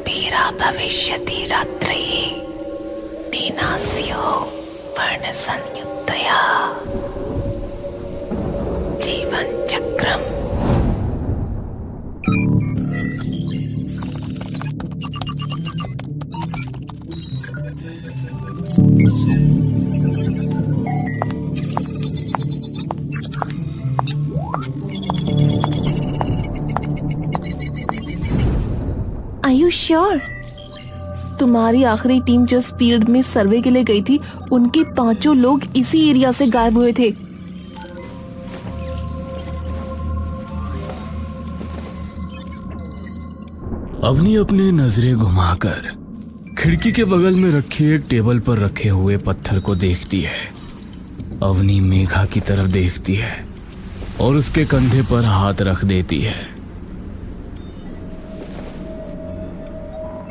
गंभीरा भविष्यति रात्रि नीनास्यो वर्ण संयुक्तया जीवन चक्रम। Are you sure? तुम्हारी आखिरी टीम जो इस फील्ड में सर्वे के लिए गई थी, उनके 5 लोग इसी एरिया से गायब हुए थे। अवनी अपनी नजरें घुमाकर खिड़की के बगल में रखे एक टेबल पर रखे हुए पत्थर को देखती है। अवनी मेघा की तरफ देखती है और उसके कंधे पर हाथ रख देती है।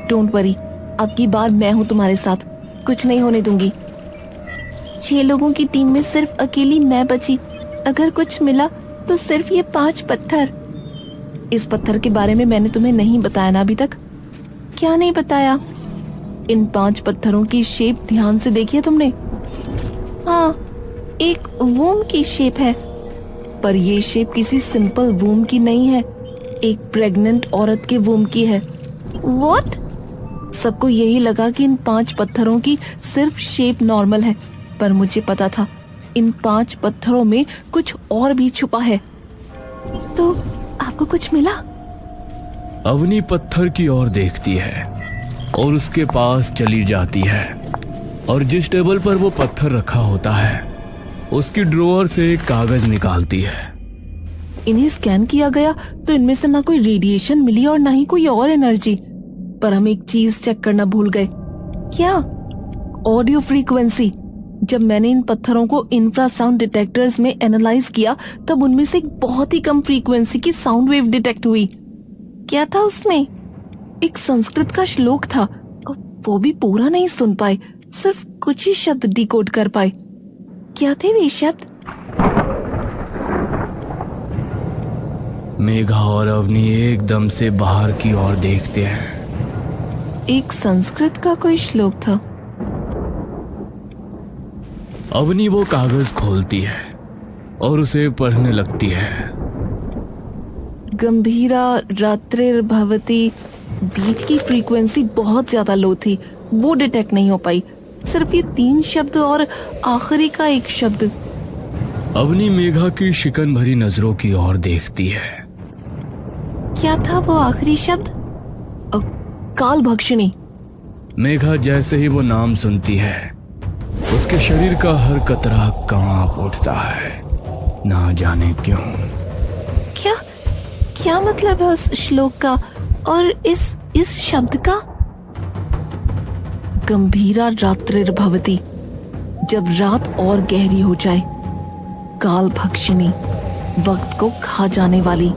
डोंट वरी, अब की बार मैं हूँ तुम्हारे साथ, कुछ नहीं होने दूंगी। 6 लोगों की टीम में सिर्फ अकेली मैं बची। अगर कुछ मिला तो सिर्फ ये 5 पत्थर। इस पत्थर के बारे में मैंने तुम्हें नहीं बताया ना अभी तक? क्या नहीं बताया? इन 5 पत्थरों की शेप ध्यान से देखी है तुमने? हाँ, एक वूम की शेप है, पर ये शेप किसी सिंपल वूम की नहीं है, एक प्रेग्नेंट औरत के वूम की है। व्हाट? सबको यही लगा कि इन 5 पत्थरों की सिर्फ शेप नॉर्मल है, पर मुझे पता था इन 5 पत्थरों में कुछ और भी छुपा है। तो आपको कुछ मिला? अवनी पत्थर की ओर देखती है और उसके पास चली जाती है और जिस टेबल पर वो पत्थर रखा होता है उसकी ड्रॉअर से एक कागज निकालती है। इन्हें स्कैन किया गया तो इनमें से ना कोई रेडिएशन मिली और ना ही कोई और एनर्जी, पर हम एक चीज चेक करना भूल गए। क्या? Audio frequency. जब मैंने इन पत्थरों को इंफ्रासाउंड डिटेक्टर्स में एनालाइज किया तब उनमें से एक बहुत ही कम फ्रीक्वेंसी की साउंड वेव डिटेक्ट हुई। क्या था उसमें? एक संस्कृत का श्लोक था, वो भी पूरा नहीं सुन पाए, सिर्फ कुछ ही शब्द डिकोड कर पाए। क्या थे वे शब्द? मेघा और अवनी एकदम से बाहर की ओर देखते हैं। एक संस्कृत का कोई श्लोक था। अवनी वो कागज खोलती है और उसे पढ़ने लगती है। गंभीरा रात्रिर्भवति, बीच की फ्रीक्वेंसी बहुत ज्यादा लो थी, वो डिटेक्ट नहीं हो पाई। सिर्फ ये 3 शब्द और आखिरी का एक शब्द। अवनी मेघा की शिकन भरी नजरों की ओर देखती है। क्या था वो आखिरी शब्द? काल भक्षिणी। मेघा जैसे ही वो नाम सुनती है उसके शरीर का हर कतरा कांप उठता है, ना जाने क्यों। क्या क्या मतलब है उस श्लोक का और इस शब्द का? गंभीरा रात्रिर्भवति, जब रात और गहरी हो जाए। काल भक्षिणी, वक्त को खा जाने वाली।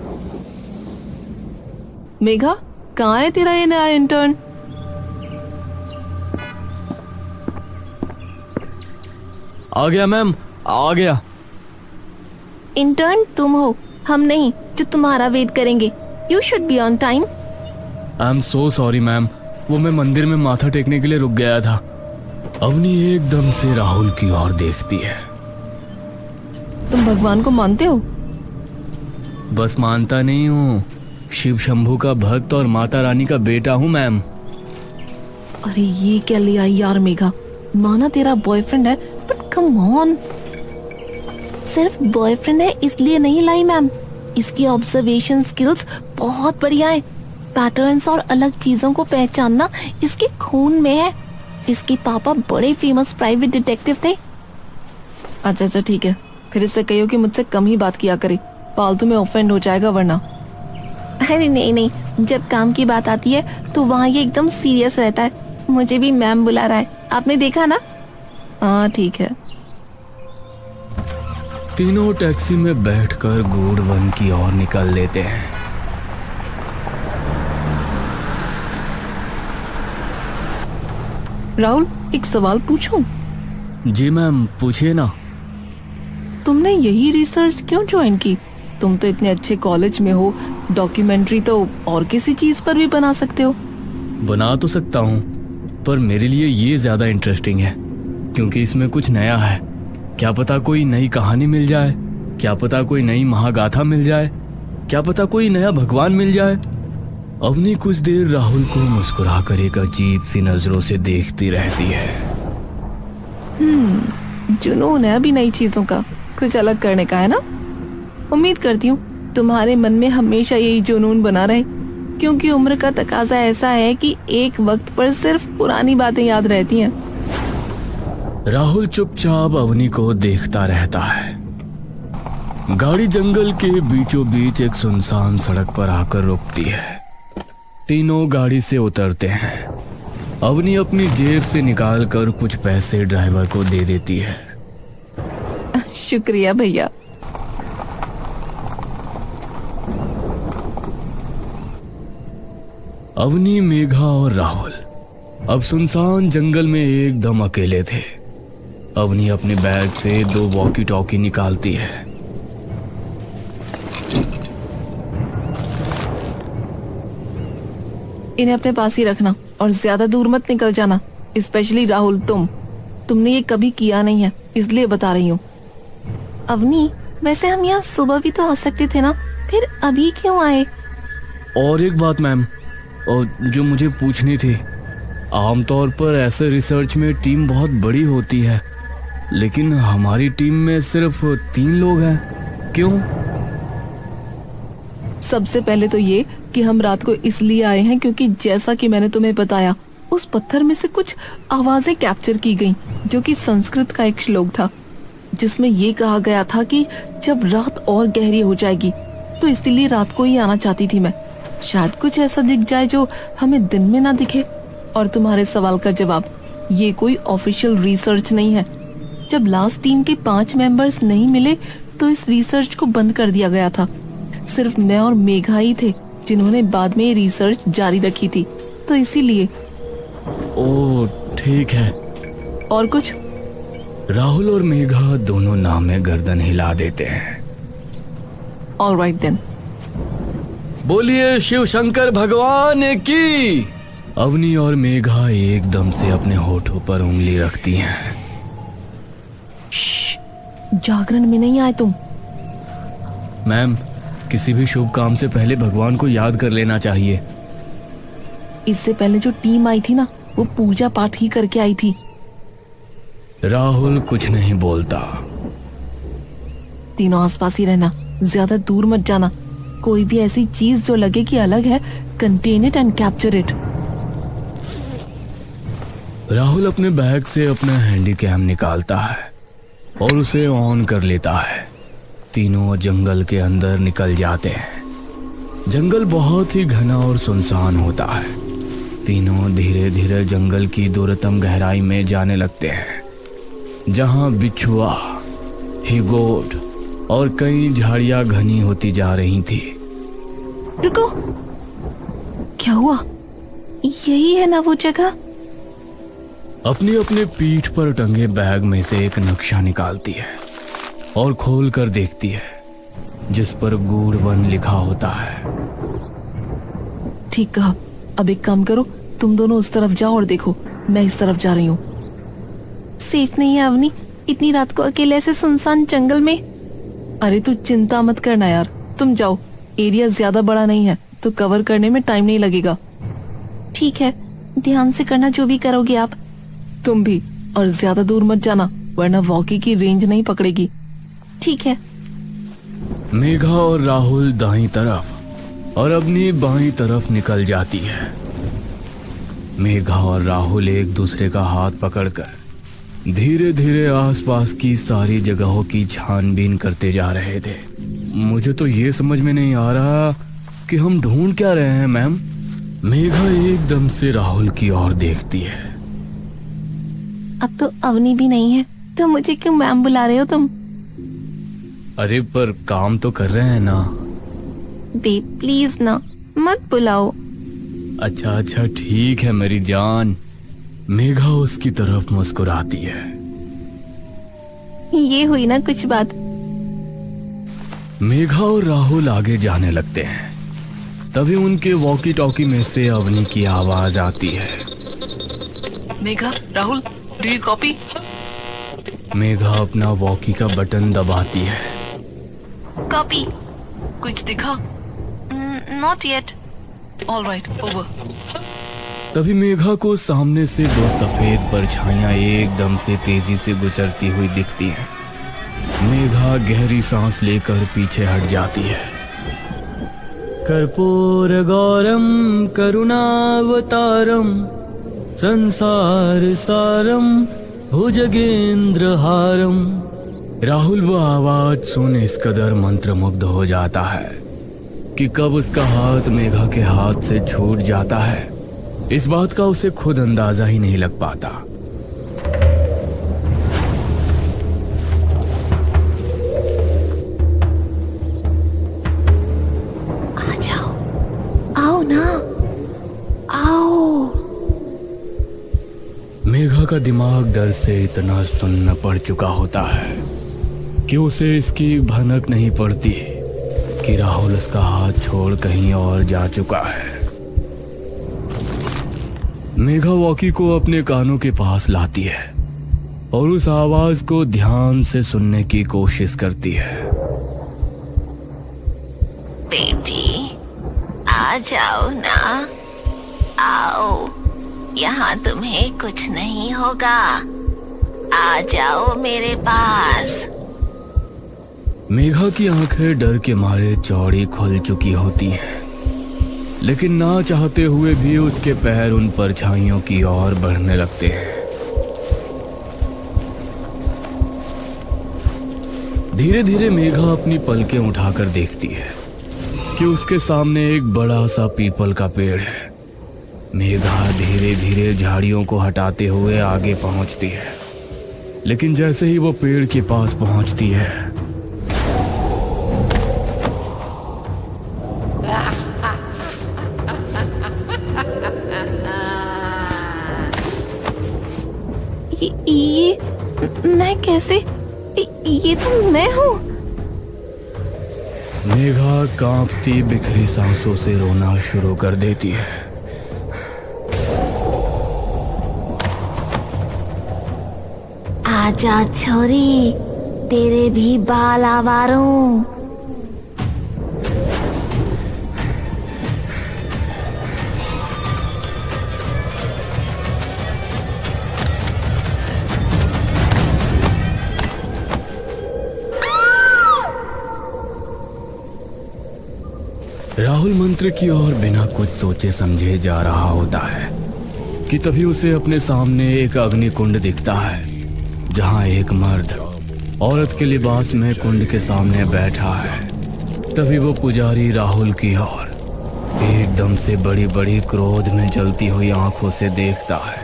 मेघा, कहाँ है तेरा ये नया इंटर्न? आ गया मैम, आ गया। इंटर्न तुम हो, हम नहीं, जो तुम्हारा वेट करेंगे। You should be on time. I am so sorry ma'am, वो मैं मंदिर में माथा टेकने के लिए रुक गया था। अवनी एकदम से राहुल की ओर देखती है। तुम भगवान को मानते हो? बस मानता नहीं हूँ, शिव शंभू का भक्त और माता रानी का बेटा हूँ मैम। अरे ये क्या लिया यार मेघा, माना तेरा बॉयफ्रेंड है, बट कम ऑन। सिर्फ बॉयफ्रेंड है इसलिए नहीं लाई मैम, इसकी ऑब्जर्वेशन स्किल्स बहुत बढ़िया है। पैटर्न्स और अलग चीजों को पहचानना इसके खून में है। इसके पापा बड़े फेमस प्राइवेट डिटेक्टिव थे। अच्छा ठीक है, फिर इससे कहियो कि मुझसे कम ही बात किया करे, फालतू में ऑफेंड हो जाएगा वरना। अरे नहीं, जब काम की बात आती है तो वहाँ ये एकदम सीरियस रहता है। मुझे भी मैम बुला रहा है, आपने देखा ना? हाँ ठीक है। तीनों टैक्सी में बैठकर गूढ़ वन की ओर निकल लेते हैं। राहुल, एक सवाल पूछूं? जी मैम, पूछिए ना। तुमने यही रिसर्च क्यों ज्वाइन की? तुम तो इतने अच्छे कॉलेज में हो, डॉक्यूमेंट्री तो और किसी चीज पर भी बना सकते हो। बना तो सकता हूँ, पर मेरे लिए ये ज़्यादा इंटरेस्टिंग है क्योंकि इसमें कुछ नया है। क्या पता कोई नई कहानी मिल जाए, क्या पता कोई नई महागाथा मिल जाए, क्या पता कोई नया भगवान मिल जाए। अवनी कुछ देर राहुल को मुस्कुराकर एक अजीब सी नजरों से देखती रहती है। जुनून है अभी नई चीजों का, कुछ अलग करने का है ना। उम्मीद करती हूँ तुम्हारे मन में हमेशा यही जुनून बना रहे, क्योंकि उम्र का तकाजा ऐसा है कि एक वक्त पर सिर्फ पुरानी बातें याद रहती हैं। राहुल चुपचाप अवनी को देखता रहता है। गाड़ी जंगल के बीचों बीच एक सुनसान सड़क पर आकर रुकती है। तीनों गाड़ी से उतरते हैं। अवनी अपनी जेब से निकालकर कुछ पैसे ड्राइवर को दे देती है। शुक्रिया भैया। अवनी, मेघा और राहुल अब सुनसान जंगल में एकदम अकेले थे। अवनी अपने बैग से 2 वॉकी टॉकी निकालती है। इन्हें अपने पास ही रखना और ज्यादा दूर मत निकल जाना, स्पेशली राहुल। तुमने ये कभी किया नहीं है, इसलिए बता रही हूँ। अवनी, वैसे हम यहाँ सुबह भी तो आ सकते थे ना, फिर अभी क्यों आए? और एक बात मैम, और जो मुझे पूछनी थी, आमतौर पर ऐसे रिसर्च में टीम बहुत बड़ी होती है, लेकिन हमारी टीम में सिर्फ 3 लोग हैं, क्यों? सबसे पहले तो ये कि हम रात को इसलिए आए हैं क्योंकि जैसा कि मैंने तुम्हें बताया, उस पत्थर में से कुछ आवाजें कैप्चर की गईं, जो कि संस्कृत का एक श्लोक था, जिसमें ये कहा गया था कि जब रात और गहरी हो जाएगी तो इसीलिए रात को ही आना चाहती थी मैं। शायद कुछ ऐसा दिख जाए जो हमें दिन में ना दिखे। और तुम्हारे सवाल का जवाब, ये कोई ऑफिशियल रिसर्च नहीं है। जब लास्ट टीम के 5 मेंबर्स नहीं मिले तो इस रिसर्च को बंद कर दिया गया था। सिर्फ मैं और मेघा ही थे जिन्होंने बाद में ये रिसर्च जारी रखी थी, तो इसीलिए। ओह ठीक है। और कुछ? राहुल और मेघा दोनों नाम में गर्दन हिला देते हैं। Alright then. बोलिए शिव शंकर भगवान की। अवनी और मेघा एकदम से अपने होठों पर उंगली रखती हैं। जागरण में नहीं आए तुम। मैम, किसी भी शुभ काम से पहले भगवान को याद कर लेना चाहिए। इससे पहले जो टीम आई थी ना, वो पूजा पाठ ही करके आई थी। राहुल कुछ नहीं बोलता। तीनों आसपास ही रहना, ज्यादा दूर मत जाना। कोई भी ऐसी चीज जो लगे कि अलग है, contain it and capture it. Rahul अपने बैग से अपना हैंडी कैम निकालता है और उसे ऑन कर लेता है। तीनों जंगल के अंदर निकल जाते हैं। जंगल बहुत ही घना और सुनसान होता है। तीनों धीरे धीरे जंगल की दूरतम गहराई में जाने लगते हैं, जहां बिच्छुआ, हिगोट और कई झाड़ियां घनी होती जा रही थी। रुको, क्या हुआ? यही है ना वो जगह? अपनी अपने पीठ पर टंगे बैग में से एक नक्शा निकालती है और खोल कर देखती है, जिस पर गूढ़ वन लिखा होता है। ठीक कहा। अब एक काम करो, तुम दोनों उस तरफ जाओ और देखो, मैं इस तरफ जा रही हूँ। सेफ नहीं है अवनी, इतनी रात को अकेले ऐसे सुनसान जंगल में। अरे तू चिंता मत करना यार, तुम जाओ। एरिया ज्यादा बड़ा नहीं है तो कवर करने में टाइम नहीं लगेगा। ठीक है, ध्यान से करना जो भी करोगे आप। तुम भी, और ज्यादा दूर मत जाना वरना वॉकी की रेंज नहीं पकड़ेगी। ठीक है। मेघा और राहुल दाईं तरफ और अपनी बाईं तरफ निकल जाती है। मेघा और राहुल एक दूसरे का हाथ पकड़कर धीरे धीरे आसपास की सारी जगहों की छानबीन करते जा रहे थे। मुझे तो ये समझ में नहीं आ रहा कि हम ढूंढ क्या रहे हैं मैम। मेघा एकदम से राहुल की ओर देखती है। अब तो अवनी भी नहीं है तो मुझे क्यों मैम बुला रहे हो तुम? अरे पर काम तो कर रहे हैं ना। बेब प्लीज ना, मत बुलाओ। अच्छा अच्छा ठीक है मेरी जान। मेघा उसकी तरफ मुस्कुराती है। ये हुई ना कुछ बात। मेघा और राहुल आगे जाने लगते हैं। तभी उनके वॉकी टॉकी में से अवनी की आवाज आती है। Megha, Rahul, do you copy? Megha अपना वॉकी का बटन दबाती है। कॉपी। कुछ दिखा? Not yet. Alright, over. तभी मेघा को सामने से दो सफेद परछाइयां एकदम से तेजी से गुजरती हुई दिखती हैं। मेघा गहरी सांस लेकर पीछे हट जाती है। कर्पूर गौरम करुणावतारम संसार सारम भुजगेंद्र हारम। राहुल वो आवाज सुन इस कदर मंत्रमुग्ध हो जाता है कि कब उसका हाथ मेघा के हाथ से छूट जाता है, इस बात का उसे खुद अंदाजा ही नहीं लग पाता। आ जाओ, आओ ना, आओ। मेघा का दिमाग डर से इतना सुन्न पड़ चुका होता है कि उसे इसकी भनक नहीं पड़ती कि राहुल उसका हाथ छोड़ कहीं और जा चुका है। मेघा वॉकी को अपने कानों के पास लाती है और उस आवाज को ध्यान से सुनने की कोशिश करती है। बेटी, आ जाओ ना, आओ। यहाँ तुम्हें कुछ नहीं होगा। आ जाओ मेरे पास। मेघा की आंखें डर के मारे चौड़ी खुल चुकी होती हैं, लेकिन ना चाहते हुए भी उसके पैर उन परछाइयों की ओर बढ़ने लगते हैं। धीरे धीरे मेघा अपनी पलकें उठाकर देखती है कि उसके सामने एक बड़ा सा पीपल का पेड़ है। मेघा धीरे धीरे झाड़ियों को हटाते हुए आगे पहुंचती है, लेकिन जैसे ही वो पेड़ के पास पहुंचती है, ये मैं कैसे? ये तो मैं हूँ। मेघा कांपती बिखरी सांसों से रोना शुरू कर देती है। आजा छोरी, तेरे भी बाल आवारों। राहुल मंत्र की ओर बिना कुछ सोचे समझे जा रहा होता है कि तभी उसे अपने सामने एक अग्निकुंड दिखता है, जहां एक मर्द औरत के लिबास में कुंड के सामने बैठा है। तभी वो पुजारी राहुल की ओर एकदम से बड़ी बड़ी क्रोध में जलती हुई आंखों से देखता है।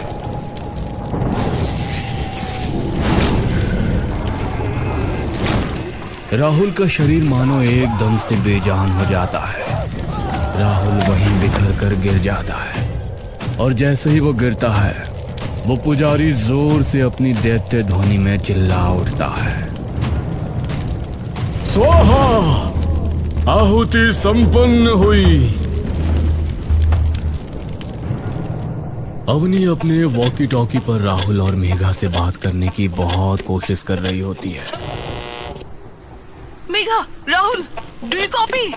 राहुल का शरीर मानो एकदम से बेजान हो जाता है। राहुल वहीं बिखर कर गिर जाता है और जैसे ही वो गिरता है, वो पुजारी जोर से अपनी दैत्य ध्वनि में चिल्ला उठता है, स्वाहा! आहुति संपन्न हुई। अवनी अपने वॉकी टॉकी पर राहुल और मेघा से बात करने की बहुत कोशिश कर रही होती है। Megha, Rahul, do you copy?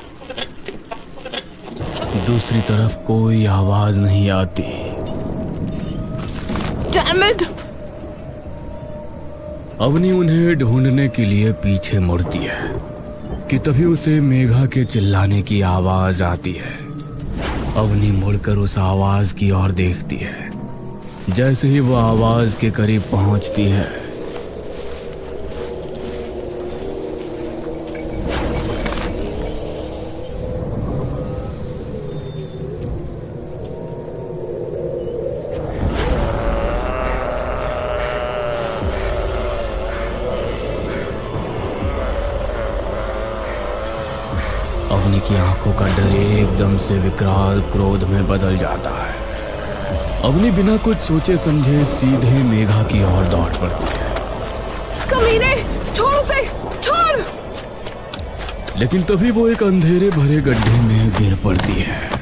दूसरी तरफ कोई आवाज नहीं आती। Damn it! अवनी उन्हें ढूंढने के लिए पीछे मुड़ती है कि तभी उसे मेघा के चिल्लाने की आवाज आती है। अवनी मुड़कर उस आवाज की ओर देखती है। जैसे ही वो आवाज के करीब पहुंचती है, अवनी की आंखों का डर एकदम से विकराल क्रोध में बदल जाता है। अवनी बिना कुछ सोचे समझे सीधे मेघा की ओर दौड़ पड़ती है। कमीने, छोड़ उसे, छोड़! लेकिन तभी वो एक अंधेरे भरे गड्ढे में गिर पड़ती है।